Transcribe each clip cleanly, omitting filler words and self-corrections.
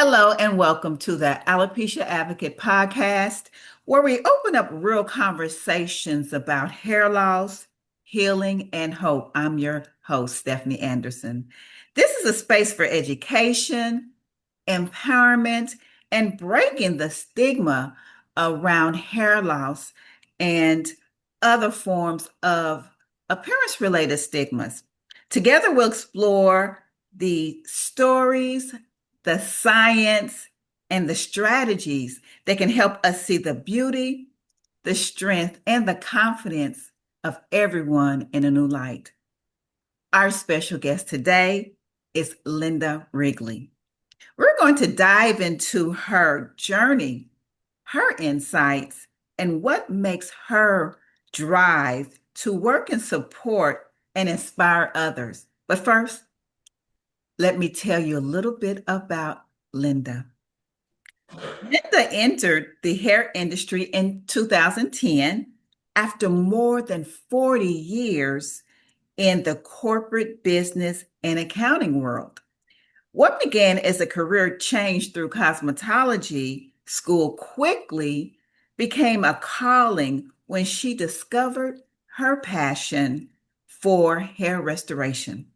Hello and welcome to the Alopecia Advocate podcast, where we open up real conversations about hair loss, healing, and hope. I'm your host, Stephanie Anderson. This is a space for education, empowerment, and breaking the stigma around hair loss and other forms of appearance related stigmas. Together, we'll explore the stories, the science, and the strategies that can help us see the beauty, the strength, and the confidence of everyone in a new light. Our special guest today is Linda Wrigley. We're going to dive into her journey, her insights, and what makes her drive to work and support and inspire others. But first, let me tell you a little bit about Linda. Linda entered the hair industry in 2010 after more than 40 years in the corporate business and accounting world. What began as a career change through cosmetology school quickly became a calling when she discovered her passion for hair restoration.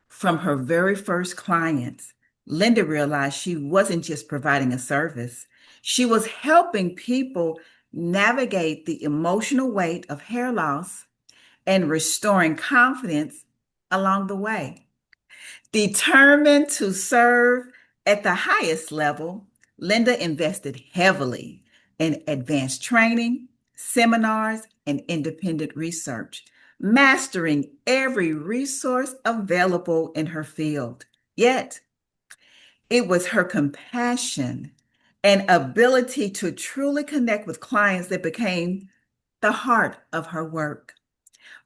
From her very first clients, Linda realized she wasn't just providing a service, she was helping people navigate the emotional weight of hair loss and restoring confidence along the way. Determined to serve at the highest level, Linda invested heavily in advanced training, seminars, and independent research, mastering every resource available in her field. Yet, it was her compassion and ability to truly connect with clients that became the heart of her work.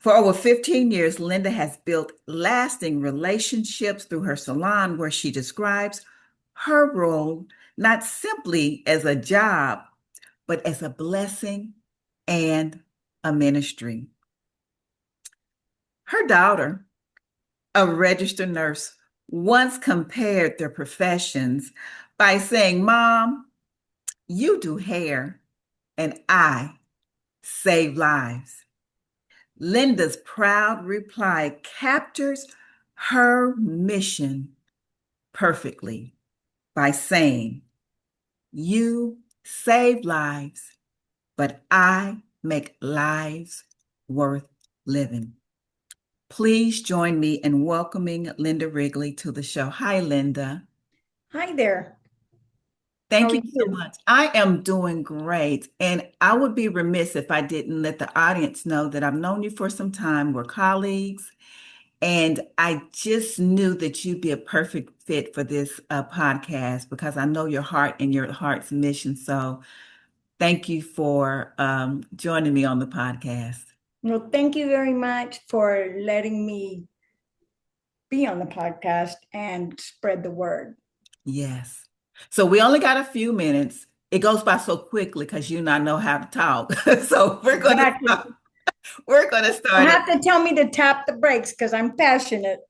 For over 15 years, Linda has built lasting relationships through her salon, where she describes her role not simply as a job, but as a blessing and a ministry. Her daughter, a registered nurse, once compared their professions by saying, "Mom, you do hair, and I save lives." Linda's proud reply captures her mission perfectly by saying, "You save lives, but I make lives worth living." Please join me in welcoming Linda Wrigley to the show. Hi, Linda. Hi there. How Thank are you so you? much. I am doing great. And I would be remiss if I didn't let the audience know that I've known you for some time. We're colleagues. And I just knew that you'd be a perfect fit for this podcast because I know your heart and your heart's mission. So thank you for joining me on the podcast. Well, thank you very much for letting me be on the podcast and spread the word. Yes. So we only got a few minutes. It goes by so quickly because you and I know how to talk. So Exactly. we're gonna You start it. have to tell me to tap the brakes because I'm passionate.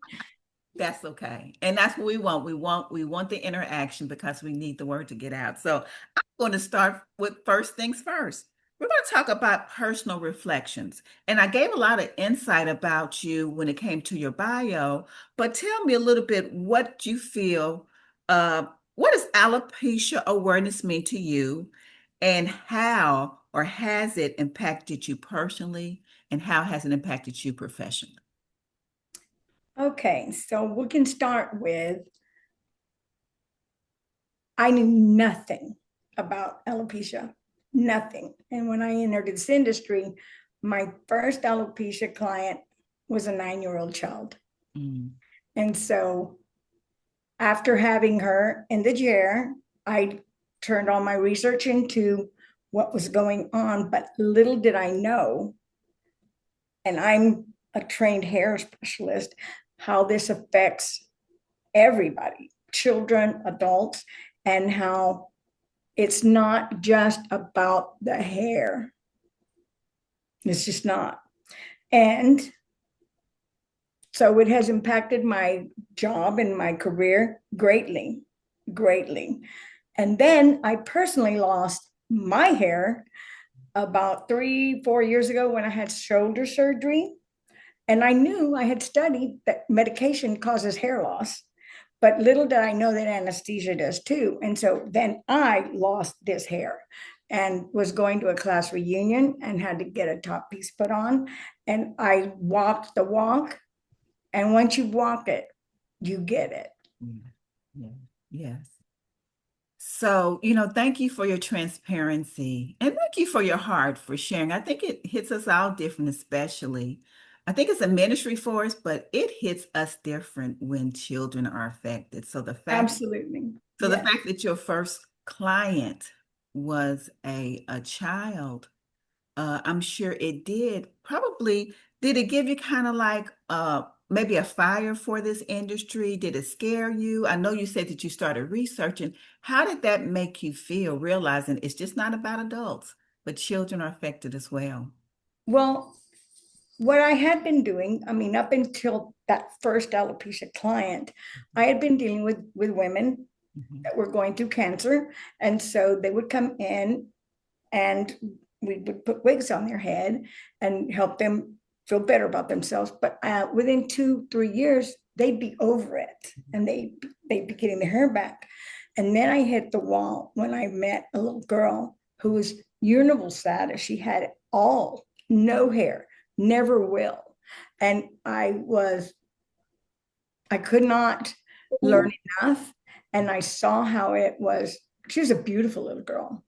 That's okay. And that's what we want. We want the interaction because we need the word to get out. So I'm going to start with first things first. We're going to talk about personal reflections. And I gave a lot of insight about you when it came to your bio, but tell me a little bit what you feel, what does alopecia awareness mean to you, and how or has it impacted you personally, and how has it impacted you professionally? Okay, so we can start with I knew nothing about alopecia, nothing. And when I entered this industry, my first alopecia client was a 9-year-old child. Mm. And so after having her in the chair, I turned all my research into what was going on, but little did I know, and I'm a trained hair specialist, how this affects everybody, children, adults, and how it's not just about the hair. It's just not. And so it has impacted my job and my career greatly greatly. And then I personally lost my hair about 3, 4 years ago when I had shoulder surgery. And I knew I had studied that medication causes hair loss, but little did I know that anesthesia does too. And so then I lost this hair and was going to a class reunion and had to get a top piece put on. And I walked the walk. And once you walk it, you get it. Yeah. Yeah. Yes. So, thank you for your transparency and thank you for your heart for sharing. I think it hits us all different, especially. I think it's a ministry for us, but it hits us different when children are affected. Absolutely. So the Yes. fact that your first client was a child, I'm sure it did it give you kind of like maybe a fire for this industry? Did it scare you? I know you said that you started researching. How did that make you feel, realizing it's just not about adults, but children are affected as well? Well, what I had been doing, I mean, up until that first alopecia client, I had been dealing with women Mhm. that were going through cancer. And so they would come in and we would put wigs on their head and help them feel better about themselves. But within 2, 3 years, they'd be over it and they'd be getting their hair back. And then I hit the wall when I met a little girl who was urinable status. She had it all, no hair, never will. And I could not learn enough. And I saw how it was. She was a beautiful little girl,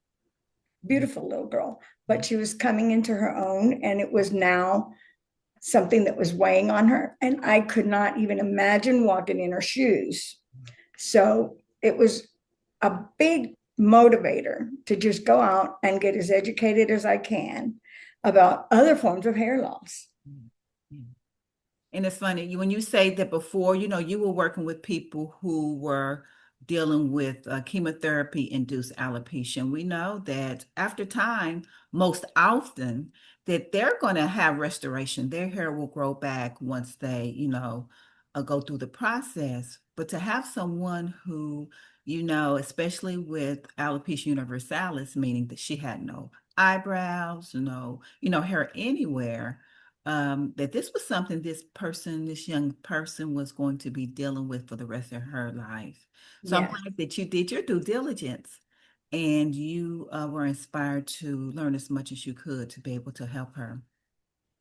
but she was coming into her own. And it was now something that was weighing on her. And I could not even imagine walking in her shoes. So it was a big motivator to just go out and get as educated as I can about other forms of hair loss. Yeah. And it's funny when you say that before, you were working with people who were dealing with chemotherapy-induced alopecia. And we know that after time, most often, that they're going to have restoration. Their hair will grow back once they, go through the process. But to have someone who, especially with alopecia universalis, meaning that she had no eyebrows, no, hair anywhere, that this was something this young person was going to be dealing with for the rest of her life. So I'm Yes, glad that you did your due diligence and you were inspired to learn as much as you could to be able to help her.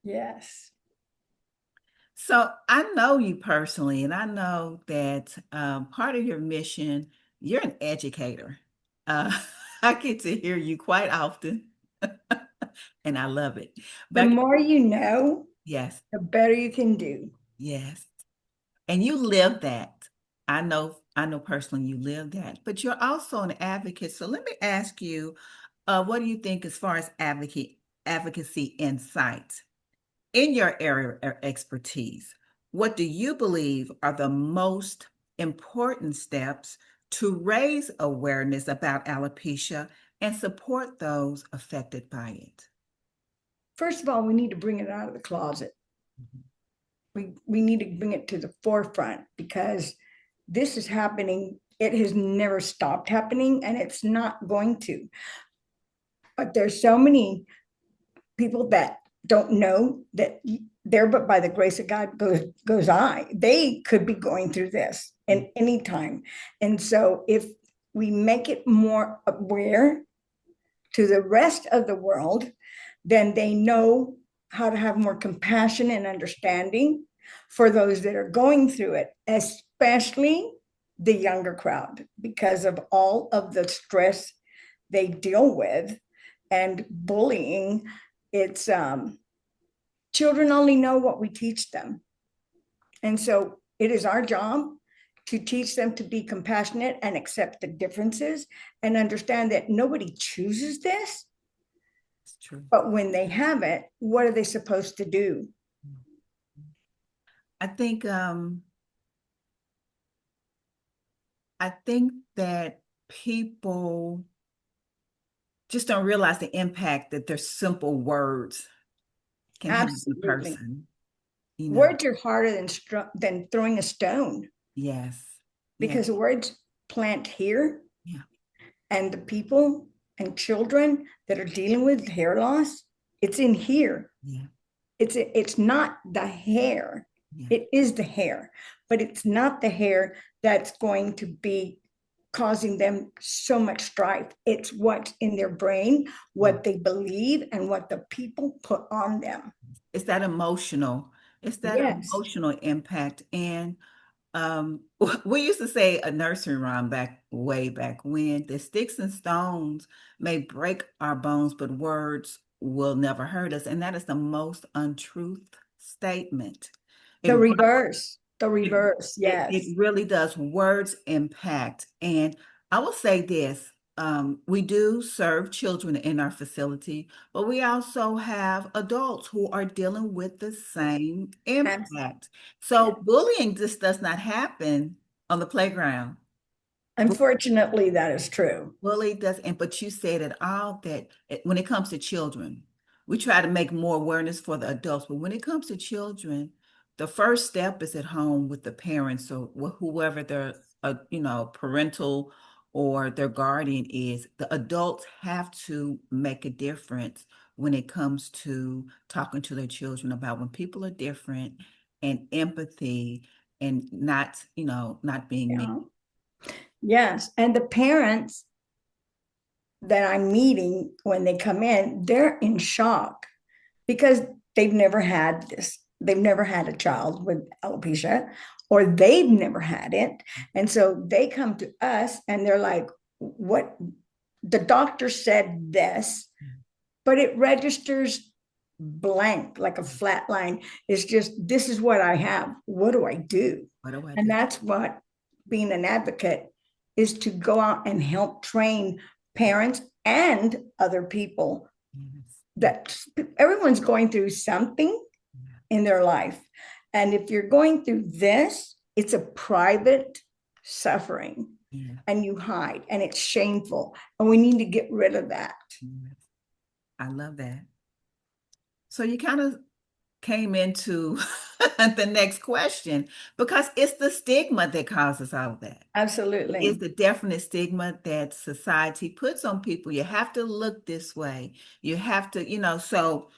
yes. So I know you personally, and I know that part of your mission, you're an educator. Uh, I get to hear you quite often, and I love it. The But more you know, yes, the better you can do. yes. And you live that. I know personally you live that, but you're also an advocate. So let me ask you, what do you think as far as advocacy insights in your area of expertise? What do you believe are the most important steps to raise awareness about alopecia and support those affected by it? First of all, we need to bring it out of the closet. Mhm. We need to bring it to the forefront because this is happening. It has never stopped happening and it's not going to. But there's so many people that don't know that there, but by the grace of God goes I. They could be going through this in any time. And so if we make it more aware to the rest of the world, then they know how to have more compassion and understanding for those that are going through it, especially the younger crowd, because of all of the stress they deal with and bullying. It's children only know what we teach them. And so it is our job to teach them to be compassionate and accept the differences and understand that nobody chooses this. It's true. But when they have it, what are they supposed to do? I think I think that people just don't realize the impact that their simple words can have on a Absolutely. person, you know. Words are harder than throwing a stone Yes. Yes. because words plant here, Yeah. and the people and children that are dealing with hair loss, it's in here. Yeah. It's not the hair. Yeah. It is the hair, but it's not the hair that's going to be causing them so much strife. It's what's in their brain, what they believe, and what the people put on them. It's that emotional, it's that Yes. emotional impact. And we used to say a nursery rhyme back way back when the sticks and stones may break our bones, but words will never hurt us. And that is the most untruth statement. It The reverse. The it, reverse. Yes. it really does. Words impact. And I will say this, we do serve children in our facility, but we also have adults who are dealing with the same impact. So Yeah. bullying just does not happen on the playground. Unfortunately, that is true. Bully does, and but you said it all that when it comes to children, we try to make more awareness for the adults, but when it comes to children, the first step is at home with the parents or whoever their parental or their guardian is. The adults have to make a difference when it comes to talking to their children about when people are different and empathy and not being mean. Yeah. Yes. And the parents that I'm meeting when they come in, they're in shock because they've never had this. They've never had a child with alopecia, or they've never had it. And so they come to us and they're like, what? The doctor said this, but it registers blank, like a flat line. It's just, this is what I have. What do I do? What do I And do? that's what being an advocate is, to go out and help train parents and other people Yes. that everyone's going through something in their life. And if you're going through this, it's a private suffering, Yeah. and you hide, and it's shameful. And we need to get rid of that. Yes. I love that. So you kind of came into the next question because it's the stigma that causes all of that. It's Absolutely. the definite stigma that society puts on people. You have to look this way. You have to, so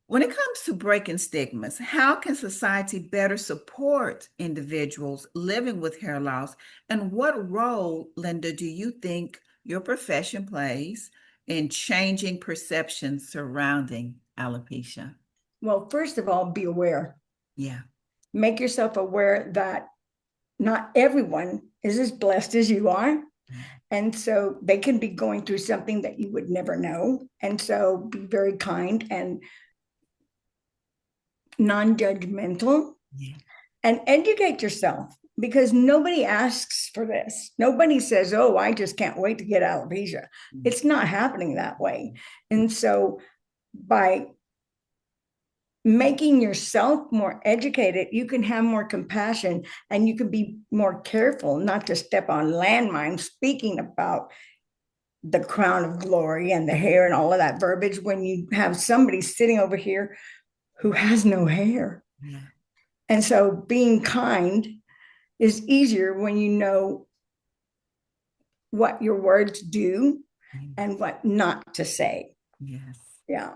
when it comes to breaking stigmas, how can society better support individuals living with hair loss? And what role, Linda, do you think your profession plays in changing perceptions surrounding alopecia? Well, first of all, be aware. Yeah. Make yourself aware that not everyone is as blessed as you are. And so they can be going through something that you would never know. And so be very kind and non-judgmental, Yeah. and educate yourself, because nobody asks for this. Nobody says, oh, I just can't wait to get alopecia. It's not happening that way. And so by making yourself more educated, you can have more compassion, and you can be more careful not to step on landmines, speaking about the crown of glory and the hair and all of that verbiage, when you have somebody sitting over here who has no hair. Yeah. And so being kind is easier when you know what your words do and what not to say. Yes. Yeah,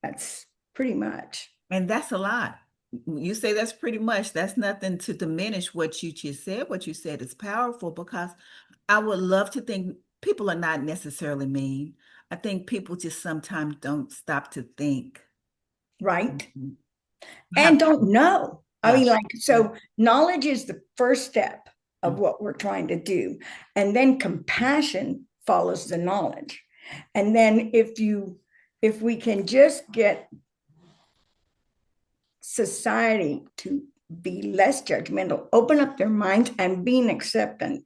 that's pretty much. And that's a lot. You say that's pretty much, that's nothing to diminish what you just said. What you said is powerful because I would love to think people are not necessarily mean. I think people just sometimes don't stop to think. Right. Have, And don't know. I yeah, mean, like, yeah, so knowledge is the first step of what we're trying to do. And then compassion follows the knowledge. And then if we can just get society to be less judgmental, open up their minds, and being acceptant,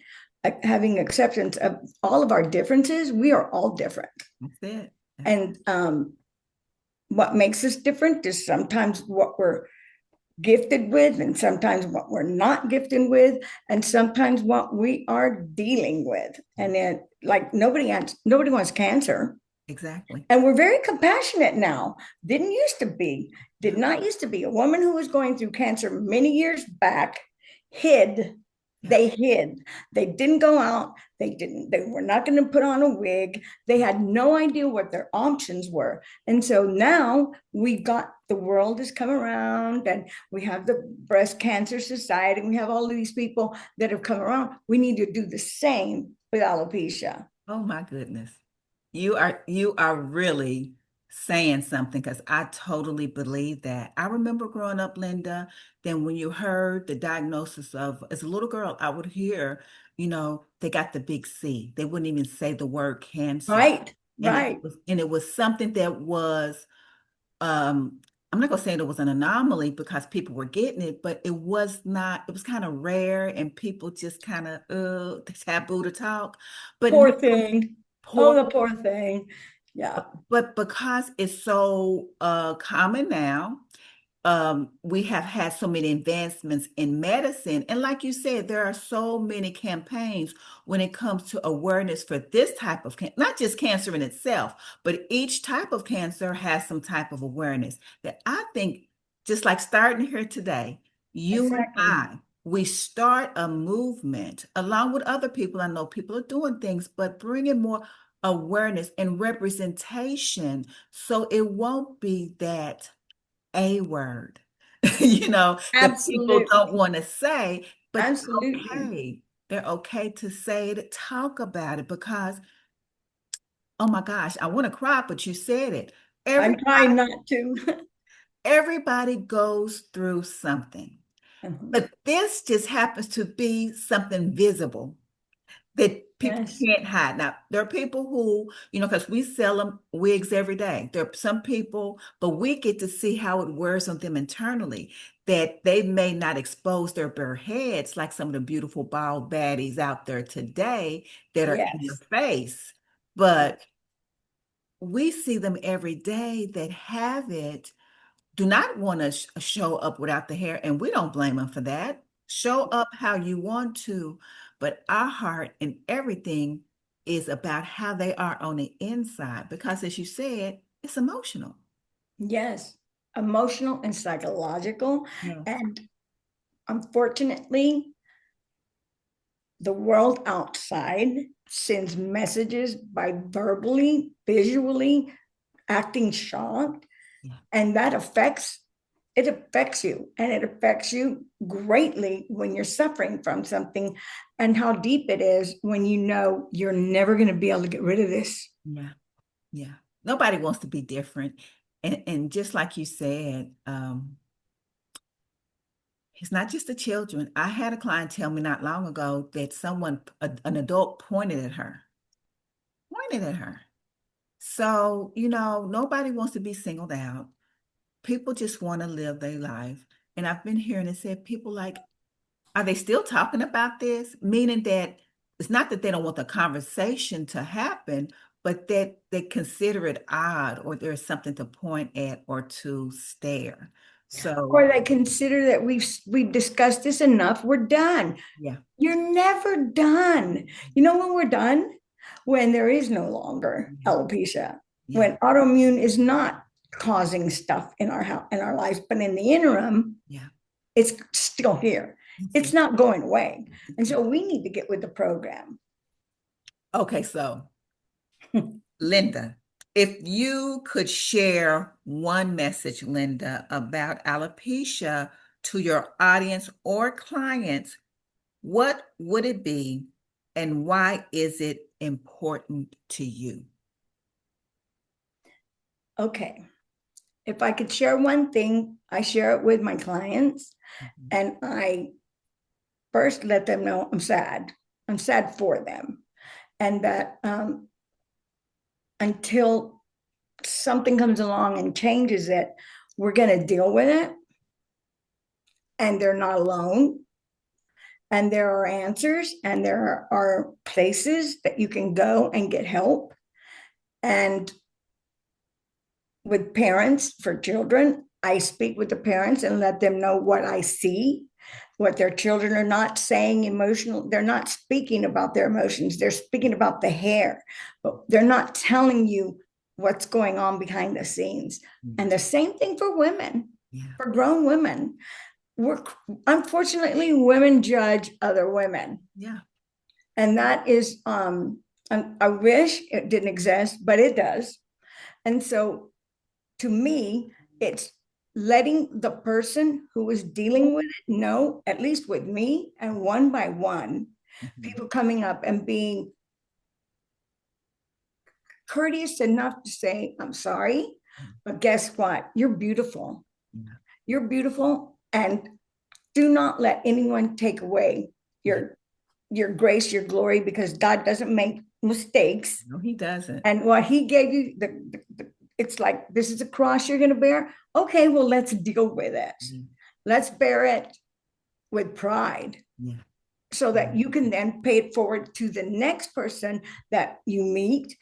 having acceptance of all of our differences. We are all different. that's it. And what makes us different is sometimes what we're gifted with, and sometimes what we're not gifted with, and sometimes what we are dealing with. And then, like, nobody wants cancer. Exactly. And we're very compassionate now. Didn't used to be. Did not used to be. A woman who was going through cancer many years back hid Yeah. They hid. They didn't go out. They were not going to put on a wig. They had no idea what their options were. And so now we got the world has come around and we have the Breast Cancer Society. And we have all of these people that have come around. We need to do the same with alopecia. Oh my goodness. You are really saying something because I totally believe that. I remember growing up, Linda, then when you heard the diagnosis of as a little girl, I would hear, they got the big C. They wouldn't even say the word cancer. Right, And it right. was and it was something that was um I'm not gonna say it was an anomaly because people were getting it, but it was not, it was kind of rare and people just kind of taboo to talk. But Poor now, thing. Oh, poor the poor thing. Yeah. but because it's so common now, we have had so many advancements in medicine. And like you said, there are so many campaigns when it comes to awareness for this type of not just cancer in itself, but each type of cancer has some type of awareness that I think, just like starting here today, you and Exactly. we start a movement along with other people. I know people are doing things, but bringing more awareness and representation so it won't be that a word, that people don't Absolutely. want to say, but Absolutely. okay. They're okay to say it, talk about it because, oh my gosh, I want to cry, but you said it. I'm Everybody, trying not to. everybody goes through something, Mhm. but this just happens to be something visible that people Yes. can't hide. Now, there are people who, because we sell them wigs every day. There are some people, but we get to see how it wears on them internally, that they may not expose their bare heads like some of the beautiful bald baddies out there today that are in your Yes. face. Yes. But we see them every day that have it, do not want to show up without the hair, and we don't blame them for that. Show up how you want to, but our heart and everything is about how they are on the inside because, as you said, it's emotional. Yes. Emotional and psychological. Yes. And unfortunately, the world outside sends messages by verbally, visually, acting shocked, Yeah. and that affects you, and it affects you greatly when you're suffering from something, and how deep it is when you know you're never going to be able to get rid of this. Yeah. Yeah. Nobody wants to be different. And just like you said, it's not just the children. I had a client tell me not long ago that an adult pointed at her. So, nobody wants to be singled out. People just want to live their life. And I've been hearing it said, people like, are they still talking about this? Meaning that it's not that they don't want the conversation to happen, but that they consider it odd or there's something to point at or to stare. So, Or they consider that we've discussed this enough, we're done. yeah, You're never done. You know when we're done? When there is no longer yeah, alopecia, yeah, when autoimmune is not causing stuff in our lives, but in the interim, yeah. it's still here. That's It's it. not going away. And so we need to get with the program. Okay, so Linda, if you could share one message, Linda, about alopecia to your audience or clients, what would it be and why is it important to you? Okay. If I could share one thing, I share it with my clients, Mhm. and I first let them know I'm sad. I'm sad for them. And that until something comes along and changes it, we're going to deal with it. And they're not alone. And there are answers, and there are places that you can go and get help. And with parents for children, I speak with the parents and let them know what I see, what their children are not saying emotional. They're not speaking about their emotions. They're speaking about the hair, but they're not telling you what's going on behind the scenes. Yeah, And the same thing for women, yeah, for grown women. we're unfortunately women judge other women. Yeah. And that is I wish it didn't exist, but it does. And so to me, it's letting the person who is dealing with it know, at least with me, and one by one, people coming up and being courteous enough to say, I'm sorry, but guess what? You're beautiful. Yeah. You're beautiful. And do not let anyone take away your grace, your glory, because God doesn't make mistakes. No, he doesn't. And what he gave you, it's like, this is a cross you're going to bear. Okay, well, let's deal with it. Let's bear it with pride. Yeah. So that you can then pay it forward to the next person that you meet,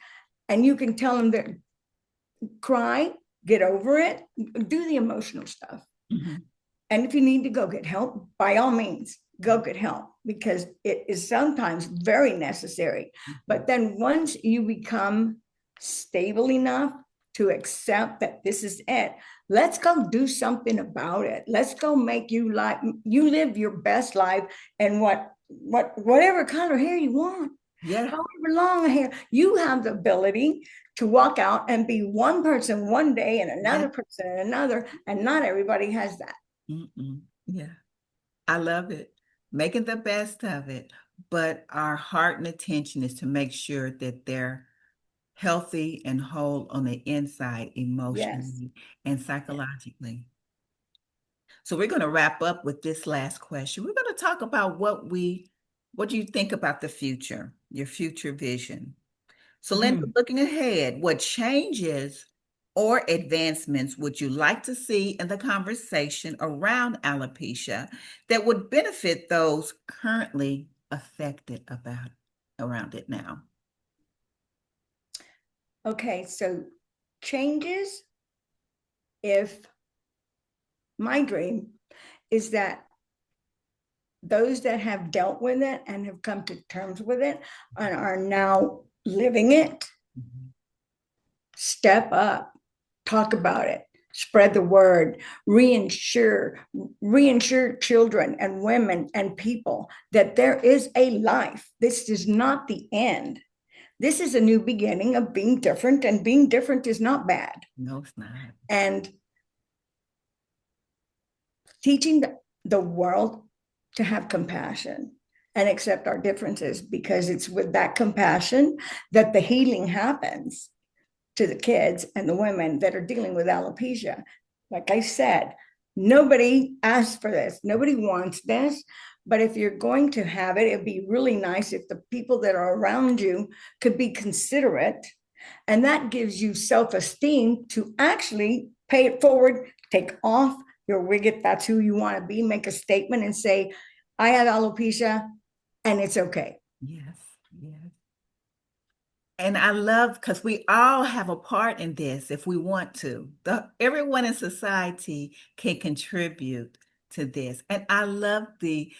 and you can tell them that cry, get over it, do the emotional stuff. Mm-hmm. And if you need to go get help, by all means, go get help, because it is sometimes very necessary. But then once you become stable enough to accept that this is it, let's go do something about it. Let's go make you live your best life, and whatever color hair you want. Yeah. However long hair, you have the ability to walk out and be one person one day and another person and another, and not everybody has that. Yeah, I love it. Making the best of it. But our heart and attention is to make sure that they're healthy and whole on the inside, Yes. emotionally and psychologically. So we're going to wrap up with this last question. We're going to talk about what do you think about the future, your future vision? So, Linda, Mhm. looking ahead, what changes or advancements would you like to see in the conversation around alopecia that would benefit those currently affected around it now? Okay, so changes, if my dream is that those that have dealt with it and have come to terms with it and are now living it, step up, talk about it, spread the word, reinsure children and women and people that there is a life. This is not the end. This is a new beginning of being different, and being different is not bad. No, it's not. And teaching the world to have compassion and accept our differences, because it's with that compassion that the healing happens to the kids and the women that are dealing with alopecia. Like I said, nobody asked for this, nobody wants this. But if you're going to have it, it'd be really nice if the people that are around you could be considerate. And that gives you self-esteem to actually pay it forward, take off your wig if that's who you want to be, make a statement and say, I have alopecia and it's okay. Yes, yes. And I love because we all have a part in this if we want to. Everyone in society can contribute to this. And I love the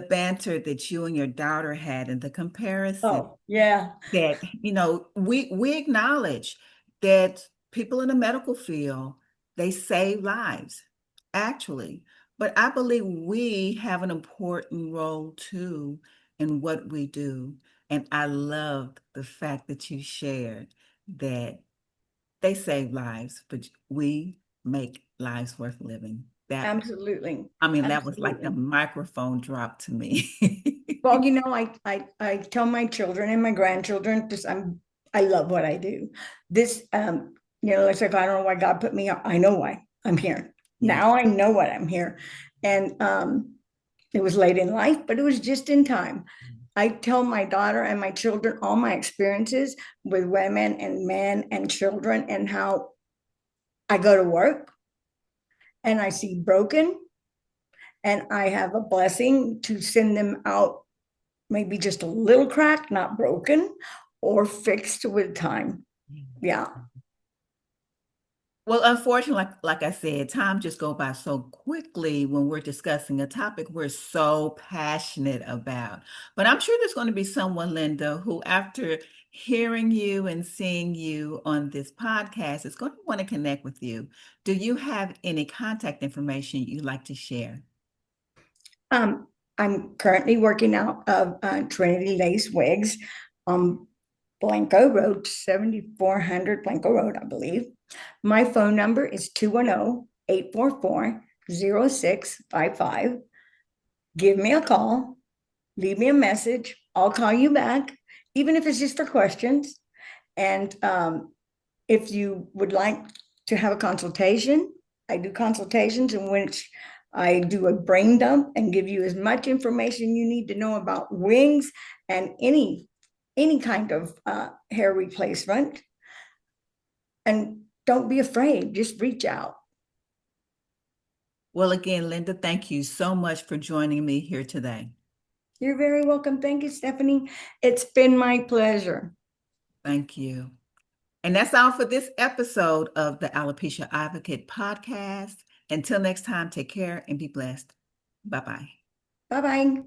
banter that you and your daughter had and the comparison Oh, yeah. that, we acknowledge that people in the medical field, they save lives, actually. But I believe we have an important role too in what we do. And I love the fact that you shared that they save lives, but we make lives worth living. Absolutely. That was like the Absolutely. microphone drop to me. Well, I tell my children and my grandchildren, because I love what I do. This it's like, I don't know why God put me up. I know why I'm here. Yes. Now I know what I'm here. And it was late in life, but it was just in time. I tell my daughter and my children all my experiences with women and men and children, and how I go to work and I see broken, and I have a blessing to send them out maybe just a little cracked, not broken, or fixed with time. Yeah. Well, unfortunately, like I said, time just go by so quickly when we're discussing a topic we're so passionate about. But I'm sure there's going to be someone, Linda, who after hearing you and seeing you on this podcast is going to want to connect with you. Do you have any contact information you'd like to share? I'm currently working out of Trinity Lace Wigs on Blanco Road, 7400 Blanco Road, I believe. My phone number is 210-844-0655. Give me a call, leave me a message. I'll call you back, even if it's just for questions. And if you would like to have a consultation, I do consultations in which I do a brain dump and give you as much information you need to know about wings and any kind of hair replacement. And don't be afraid, just reach out. Well, again, Linda, thank you so much for joining me here today. You're very welcome. Thank you, Stephanie. It's been my pleasure. Thank you. And that's all for this episode of the Alopecia Advocate podcast. Until next time, take care and be blessed. Bye-bye. Bye-bye.